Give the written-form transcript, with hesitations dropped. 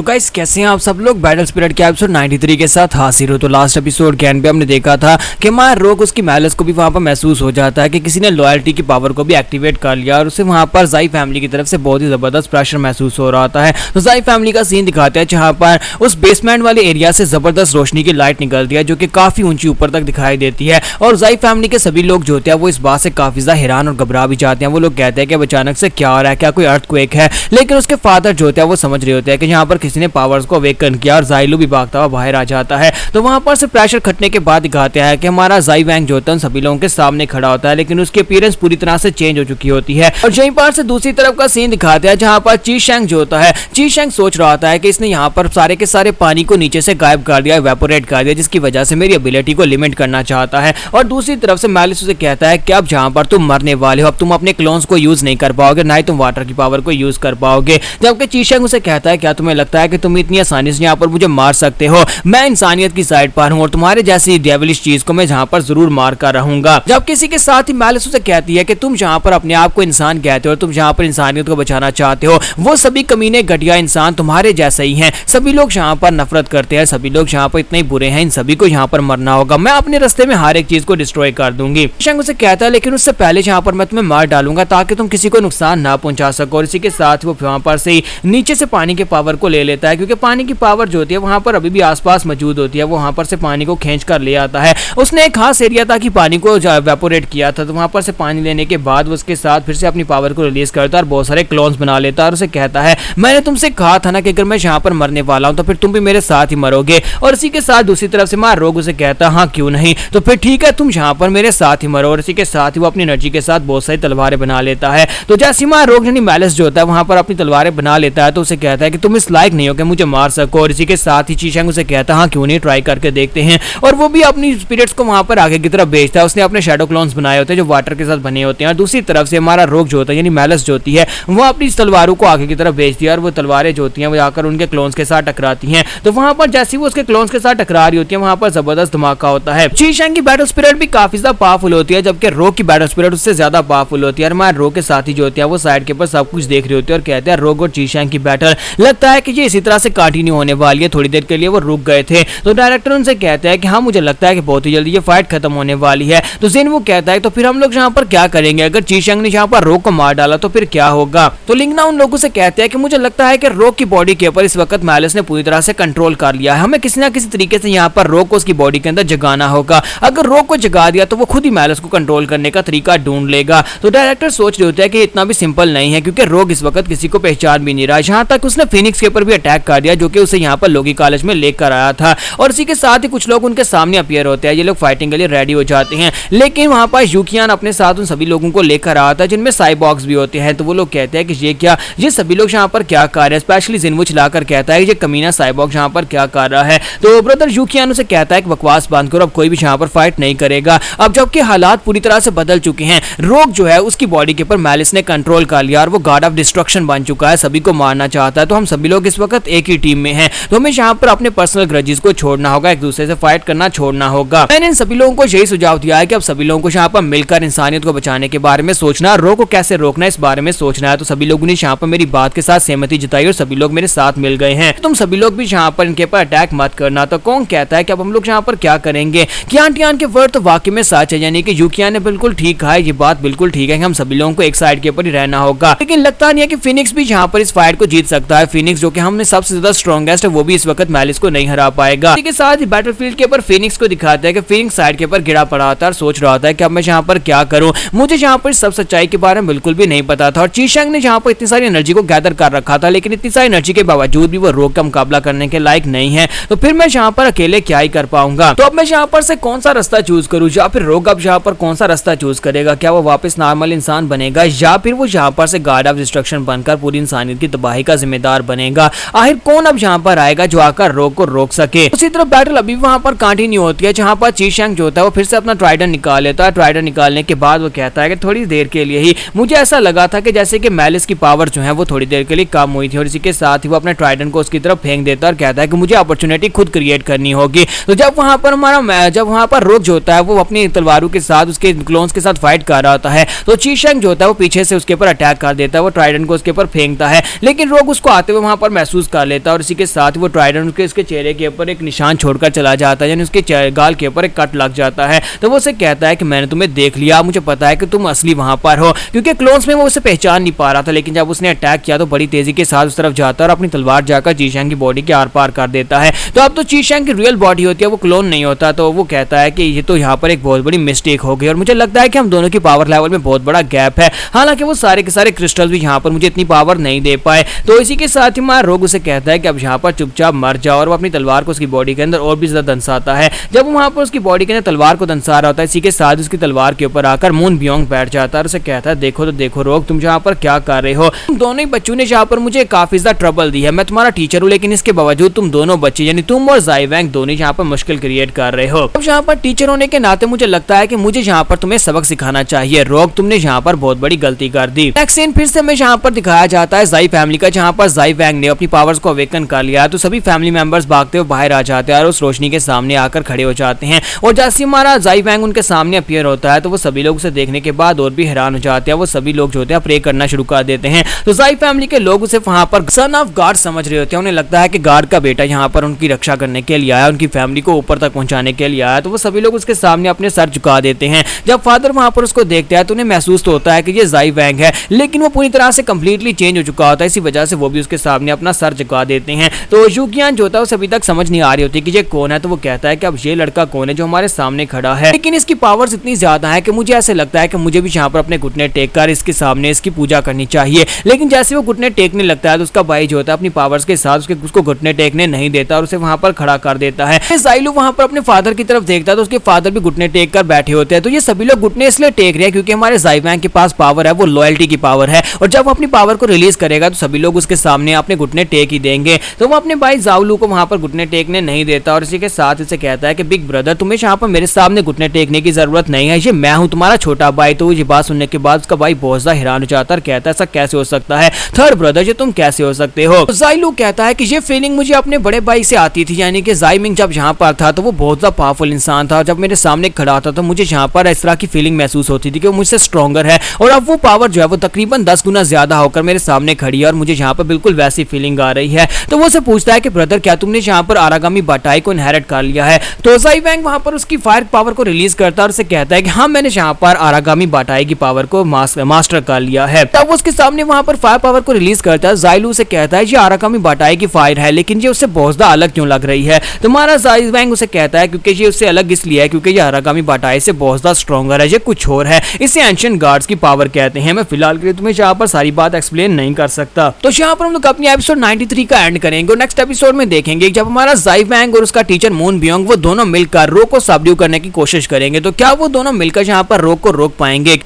तो गाइस कैसे हैं आप सब लोग। बैटल स्पिरिट के एपिसोड 93 के साथ हाजिर हो। तो लास्ट एपिसोड के एंड पे हमने देखा था कि हमारा रोग उसकी मैलिस को भी वहां पर महसूस हो जाता है कि किसी ने लॉयल्टी की पावर को भी एक्टिवेट कर लिया और उसे वहां पर जाई फैमिली की तरफ से बहुत ही जबरदस्त प्रेशर महसूस हो रहा होता है। तो जाई फैमिली का सीन दिखाते हैं जहां पर उस बेसमेंट वाले एरिया से जबरदस्त रोशनी की लाइट निकलती है जो कि काफी ऊंची ऊपर तक दिखाई देती है और जाई फैमिली के सभी लोग जो होते हैं वो इस बात से काफी ज्यादा हैरान और घबरा भी जाते हैं। वो लोग कहते हैं कि अचानक से क्या हो रहा है, क्या कोई अर्थक्वेक है। लेकिन उसके फादर जो होते हैं वो समझ रहे होते हैं कि यहाँ पर किसी ने पावर्स को अवेकन किया और जाइलू भी भागता हुआ बाहर आ जाता है। तो वहां पर से प्रेशर खटने के बाद दिखाते हैं कि हमारा जाई वैंग जो होता है सभी लोगों के सामने खड़ा होता है, लेकिन उसकी अपीयरेंस पूरी तरह से चेंज हो चुकी होती है। और यहीं पर से दूसरी तरफ का सीन दिखाते हैं जहां पर ची शेंग जो होता है, ची शेंग सोच रहा होता है कि इसने यहाँ पर सारे के सारे पानी को नीचे से गायब कर दिया, इवेपोरेट कर दिया, जिसकी वजह से मेरी एबिलिटी को लिमिट करना चाहता है। और दूसरी तरफ से मैलिस उसे कहता है कि अब जहां पर तुम मरने वाले हो, अब तुम अपने क्लोन्स को यूज नहीं कर पाओगे, ना ही तुम वाटर की पावर को यूज कर पाओगे। जबकि ची शेंग उसे कहता है क्या तुम्हें लगता है कि तुम इतनी आसानी से यहाँ पर मुझे मार सकते हो? मैं इंसानियत की साइड पर हूँ और तुम्हारे जैसी डेविलिश चीज को मैं जहाँ पर जरूर मार कर रहूंगा। जब किसी के साथ ही मैलिस उसे कहती है कि तुम जहाँ पर अपने आप को इंसान कहते हो, तुम जहाँ पर इंसानियत को बचाना चाहते हो, वो सभी कमीने घटिया इंसान तुम्हारे जैसे ही हैं। सभी लोग जहाँ पर नफरत करते हैं, सभी लोग जहाँ पर इतने बुरे हैं, इन सभी को यहाँ पर मरना होगा। मैं अपने रास्ते में हर एक चीज को डिस्ट्रॉय कर दूंगी। शेंग उसे कहता है लेकिन उससे पहले जहाँ पर मैं तुम्हें मार डालूंगा ताकि तुम किसी को नुकसान ना पहुंचा सको। और इसी के साथ वो वहां पर से नीचे से पानी के पावर को ले लेता है, क्योंकि पानी की पावर जो होती है वहां पर अभी भी आसपास मौजूद होती है। वो वहां पर से पानी को खींच कर ले आता है। उसने एक खास एरिया था कि पानी को इवेपोरेट किया था, तो वहां पर से पानी लेने के बाद वो उसके साथ फिर से अपनी पावर को रिलीज करता है और बहुत सारे क्लोन्स बना लेता है और उसे कहता है मैंने तुमसे कहा था ना कि अगर मैं यहाँ पर मरने वाला हूँ तो फिर तुम भी मेरे साथ ही मरोगे। और इसी के साथ दूसरी तरफ से मार रोग उसे कहता है हाँ क्यों नहीं, तो फिर ठीक है तुम यहाँ पर मेरे साथ ही मरो। और इसी के साथ ही वो अपनी एनर्जी के साथ बहुत सारी तलवारें बना लेता है। तो जैसे मार रोग यानी मैलिस जो होता है वहां पर अपनी तलवारें बना लेता है, तो उसे कहता है कि तुम इस लायक नहीं हो कि मुझे मार सको। और इसी के साथ ही ची शेंग उसे कहता है हाँ क्यों नहीं, ट्राई करके देखते हैं। और वो भी अपनी स्पिरिट्स को वहां पर आगे की तरफ भेजता है। उसने अपने शैडो क्लोन्स बनाए होते हैं जो वाटर के साथ बने होते हैं। और दूसरी तरफ से हमारा रोग जो होता है यानी मैलिस जो होती है वो अपनी तलवारों को आगे की तरफ भेजती है और वो तलवारें जो होती हैं वो आकर उनके क्लोन्स के साथ टकराती हैं। तो वहां पर जैसे वो उसके क्लोन्स के साथ टकरा रही होती है वहां पर जबरदस्त धमाका होता है। ची शेंग की बैटल स्पिरिट भी काफी ज्यादा पावरफुल होती है, जबकि रोग की बैटल स्पिरिट उससे ज्यादा पावरफुल होती है। और हमारे रोग के साथी जो होते हैं वो साइड के ऊपर सब कुछ देख रहे होते हैं और कहते हैं रोग और ची शेंग की बैटल लगता है कि ये इसी तरह से कंटिन्यू होने वाली है। थोड़ी देर के लिए वो रुक गए थे, तो डायरेक्टर उनसे कहता है कि हाँ मुझे लगता है कि बहुत ही जल्दी ये फाइट खत्म होने वाली है। तो जिन वो कहता है तो फिर हम लोग यहाँ पर क्या करेंगे, अगर ची शेंग ने यहाँ पर रोग को मार डाला तो फिर क्या होगा? तो लिंगना उन लोगों से कहते हैं कि मुझे लगता है कि रोग की बॉडी के ऊपर इस वक्त मैलिस ने पूरी तरह से कंट्रोल कर लिया है। हमें किसी ना किसी तरीके से यहाँ पर रोग को उसकी बॉडी के अंदर जगाना होगा। अगर रोग को जगा दिया तो वो खुद ही मैलिस को कंट्रोल करने का तरीका ढूंढ लेगा। तो डायरेक्टर सोच रहे होते हैं कि इतना भी सिंपल नहीं है, क्योंकि रोग इस वक्त किसी को पहचान भी नहीं रहा। यहाँ तक उसने फिनिक्स के ऊपर भी अटैक कर दिया जो कि उसे यहाँ पर लोगी कॉलेज में लेकर आया था। और इसी के साथ ही कुछ लोग उनके सामने अपीयर होते हैं। ये लोग फाइटिंग के लिए रेडी हो जाते हैं, लेकिन वहां पर यूकियान अपने साथ उन सभी लोगों को लेकर आया था जिनमें साइबॉक्स भी होते हैं। तो वो लोग कहते हैं कि ये क्या, ये सभी लोग यहाँ पर क्या कर रहे हैं। स्पेशली जिनवू चिल्लाकर कहता है कि ये कमीना साइबॉक्स यहाँ पर क्या कर रहा है। तो ब्रदर यूकियान उसे कहता है कि बकवास बंद करो, अब कोई भी यहाँ पर फाइट नहीं करेगा। अब जबकि हालात पूरी तरह से बदल चुके हैं, रोग जो है उसकी बॉडी के ऊपर मैलिस ने कंट्रोल कर लिया और वो गॉड ऑफ डिस्ट्रक्शन बन चुका है, सभी को मारना चाहता है। तो हम सभी लोग इस वक्त एक ही टीम में हैं, तो हमें यहाँ पर अपने पर्सनल ग्रजेस को छोड़ना होगा, एक दूसरे से फाइट करना छोड़ना होगा। मैंने इन सभी लोगों को यही सुझाव दिया है कि अब सभी लोगों को यहाँ पर मिलकर इंसानियत को बचाने के बारे में सोचना, रोग को कैसे रोकना इस बारे में सोचना है। तो सभी लोगों ने यहाँ पर मेरी बात के साथ सहमति जताई और सभी लोग मेरे साथ मिल गए हैं। तुम सभी लोग भी यहाँ पर इनके ऊपर अटैक मत करना। तो कौन कहता है कि अब हम लोग यहाँ पर क्या करेंगे? कियान के वर्ड तो वाकई में सच है, यानी कि यूकियान ने बिल्कुल ठीक कहा है, ये बात बिल्कुल ठीक है कि हम सभी लोगों को एक साइड के ऊपर ही रहना होगा। लेकिन लगता नहीं है कि फिनिक्स भी यहाँ पर इस फाइट को जीत सकता है। फिनिक्स जो कि हमने सबसे ज्यादा स्ट्रॉन्गेस्ट है, वो भी इस वक्त मैलिस को नहीं हरा पाएगा। इसी के साथ ही बैटलफील्ड के ऊपर फिनिक्स को दिखाता है कि फिनिक्स साइड के ऊपर गिरा पड़ा था और सोच रहा था कि अब मैं यहाँ पर क्या करूं। मुझे यहाँ पर सब सच्चाई के बारे में बिल्कुल भी नहीं पता था और ची शेंग ने यहाँ पर इतनी सारी एनर्जी को गैदर कर रखा था, लेकिन इतनी सारी एनर्जी के बावजूद भी वो रोग का मुकाबला करने के लायक नहीं है। तो फिर मैं यहाँ पर अकेले क्या ही कर पाऊंगा। तो अब मैं यहाँ पर से कौन सा रास्ता चूज करूं, या फिर रोग अब यहाँ पर कौन सा रास्ता चूज करेगा? क्या वो वापस नॉर्मल इंसान बनेगा या फिर वो यहाँ पर से गॉड ऑफ डिस्ट्रक्शन बनकर पूरी इंसानियत की तबाही का जिम्मेदार बनेगा? आखिर कौन अब यहाँ पर आएगा जो आकर रोग को रोक सके? उसी तरह बैटल अभी वहां पर कंटिन्यू होती है, जहां पर ची शेंग जो होता है वो फिर से अपना ट्राइडेंट निकाल लेता है। ट्राइडेंट निकालने के बाद वो कहता है कि थोड़ी देर के लिए ही मुझे ऐसा लगा था कि जैसे कि मैलिस की पावर जो है वो थोड़ी देर के लिए कम हुई थी। और इसी के साथ ही वो अपने ट्राइडेंट को उसकी तरफ फेंक देता है और कहता है कि मुझे अपॉर्चुनिटी खुद क्रिएट करनी होगी। तो जब वहां पर रोग जो होता है वो अपनी तलवारों के साथ उसके क्लोन्स के साथ फाइट कर रहा होता है, तो ची शेंग जो होता है वो पीछे से उसके ऊपर अटैक कर देता है। वो ट्राइडेंट को उसके ऊपर फेंकता है, लेकिन रोग उसको आते हुए वहां पर महसूस कर लेता है और इसी के साथ वो ट्राइडेंट उसके चेहरे के ऊपर एक निशान छोड़कर चला जाता है, यानी उसके गाल के ऊपर एक कट लग जाता है। तो वो उसे कहता है कि मैंने तुम्हें देख लिया, मुझे पता है कि तुम असली वहां पर हो, क्योंकि क्लोन्स में वो उसे पहचान नहीं पा रहा था। लेकिन जब उसने अटैक किया तो बड़ी तेजी के साथ उस तरफ जाता है और अपनी तलवार जाकर चीशैंग की बॉडी के आर पार कर देता है। तो अब तो चीशैंग की रियल बॉडी होती है, वो क्लोन नहीं होता। तो वो कहता है कि ये तो यहाँ पर एक बहुत बड़ी मिस्टेक हो गई और मुझे लगता है कि हम दोनों की पावर लेवल में बहुत बड़ा गैप है। हालांकि वो सारे के सारे क्रिस्टल्स भी यहाँ पर मुझे इतनी पावर नहीं दे पाए। तो इसी के साथ ही मां रोग उसे कहता है कि अब यहाँ पर चुपचाप मर जाओ, और वो अपनी तलवार को उसकी बॉडी के अंदर और भी ज्यादा दंसाता है। जब वो वहां पर उसकी बॉडी के अंदर तलवार को दंसा रहा होता है, इसी के साथ उसकी तलवार के ऊपर आकर मून बियोंग बैठ जाता है और उसे कहता है देखो तो देखो रोग, तुम यहाँ पर क्या कर रहे हो। तुम दोनों ही बच्चों ने यहाँ पर मुझे काफी ज्यादा ट्रबल दी है, मैं तुम्हारा टीचर हूँ, लेकिन इसके बावजूद तुम दोनों बच्चे यानी तुम और ज़ाई वैंग दोनों यहाँ पर मुश्किल क्रिएट कर रहे हो। अब यहाँ पर टीचर होने के नाते मुझे लगता है कि मुझे यहाँ पर तुम्हें सबक सिखाना चाहिए। रोग, तुमने यहाँ पर बहुत बड़ी गलती कर दी। नेक्स्ट सीन फिर से हमें यहाँ पर दिखाया जाता है ज़ाई फैमिली का, जहाँ पर ज़ाई वैंग ने अपनी पावर्स को अवेकन कर लिया। तो सभी फैमिली मेंबर्स भागते हुए बाहर आ जाते हैं और उस रोशनी के सामने आकर खड़े हो जाते हैं। और जैसे हमारा ज़ाई वैंग उनके सामने अपीयर होता है तो वो सभी लोग उसे देखने के बाद और भी हैरान हो जाते हैं। वो सभी लोग जो होते हैं प्रे करना शुरू कर देते हैं। तो ज़ाई फैमिली के लोग उसे वहां पर सन ऑफ गॉड समझ रहे होते हैं। उन्हें लगता है कि गॉड का बेटा यहाँ पर उनकी रक्षा करने के लिए आया, उनकी फैमिली को ऊपर तक पहुंचाने के लिए आया। तो वो सभी लोग उसके सामने अपने सर झुका देते हैं। जब फादर वहां पर उसको देखते हैं तो उन्हें महसूस तो होता है कि ये ज़ाई वैंग है, लेकिन वो पूरी तरह से कंप्लीटली चेंज हो चुका होता है। इसी वजह से वो भी उसके सामने अपना सर झुका देते हैं। तो यूकियान जो होता है उसे अभी तक समझ नहीं आ रही होती कि ये कौन है। तो वो कहता है कि अब ये लड़का कौन है जो हमारे सामने खड़ा है, लेकिन इसकी पावर्स इतनी ज्यादा है कि मुझे ऐसे लगता है कि मुझे भी यहाँ पर अपने घुटने टेक कर इसके सामने इसकी पूजा करनी चाहिए। लेकिन जैसे वो घुटने टेकने लगता है तो उसका भाई जो होता है अपनी पावर्स के साथ उसको घुटने टेकने नहीं देता और उसे वहां पर खड़ा कर देता है। ज़ाइलू वहां पर अपने फादर की तरफ देखता है तो उसके फादर भी घुटने टेक कर बैठे होते हैं। तो ये सभी लोग घुटने इसलिए टेक रहे हैं क्योंकि हमारे ज़ाई वैंग के पास पावर है, वो लॉयल्टी की पावर है, और जब वो अपनी पावर को रिलीज करेगा तो सभी लोग उसके सामने अपने घुटने टेक ही देंगे। तो वो अपने भाई ज़ाओलू को वहां पर घुटने टेकने नहीं देता और इसी के साथ इसे कहता है कि बिग ब्रदर, तुम्हें यहाँ पर मेरे सामने घुटने टेकने की जरूरत नहीं है, ये मैं हूँ तुम्हारा छोटा भाई। तो ये बात सुनने के बाद उसका भाई बहुत ज्यादा हैरान हो जाता है, कहता है ऐसा कैसे हो सकता है थर्ड ब्रदर, ये तुम कैसे हो सकते हो। ज़ाइलू कहता है कि ये फीलिंग मुझे अपने बड़े भाई से आती थी, यानी कि ज़ाई मिंग जब यहाँ पर था तो वो बहुत ज्यादा पावरफुल इंसान था। जब मेरे सामने खड़ा था तो मुझे यहाँ पर इस तरह की फीलिंग महसूस होती थी कि वो मुझसे स्ट्रॉन्गर है, और अब वो पावर जो है वो तकरीबन 10 गुना ज्यादा होकर मेरे सामने खड़ी है और मुझे यहाँ पर बिल्कुल वैसी फीलिंग आ रही है। तो वो उसे पूछता है कि ब्रदर, क्या तुमने यहाँ पर आरागामी बाटाई को इनहेरिट कर लिया है। तो ज़ाई वैंग वहां पर उसकी फायर पावर को रिलीज करता है और उसे कहता है कि हाँ, मैंने यहाँ पर आरागामी बाटाई की पावर को मास्टर कर लिया है। तब वो उसके सामने वहां पर फायर पावर को रिलीज करता है। ज़ाइलू से कहता है ये आरागामी बाटाई की फायर है, लेकिन ये उससे बहुत ज्यादा अलग क्यों लग रही है। तो हमारा ज़ाई वैंग उसे कहता है क्योंकि ये उससे अलग इसलिए है क्योंकि ये आरागामी बाटाई से बहुत ज्यादा स्ट्रॉन्गर है, ये कुछ और है, इसे एंशिएंट गॉड्स की पावर कहते हैं। मैं फिलहाल के लिए तुम्हें यहाँ पर सारी बात एक्सप्लेन नहीं कर सकता। तो यहाँ पर हम लोग अपनी एपिसोड 93 का एंड करेंगे और नेक्स्ट एपिसोड में देखेंगे जब हमारा ज़ाई वैंग और उसका टीचर मून बियोंग वो दोनों मिलकर रोग को सबड्यू करने की कोशिश करेंगे। तो क्या वो दोनों मिलकर यहाँ पर रोग को रोक पाएंगे।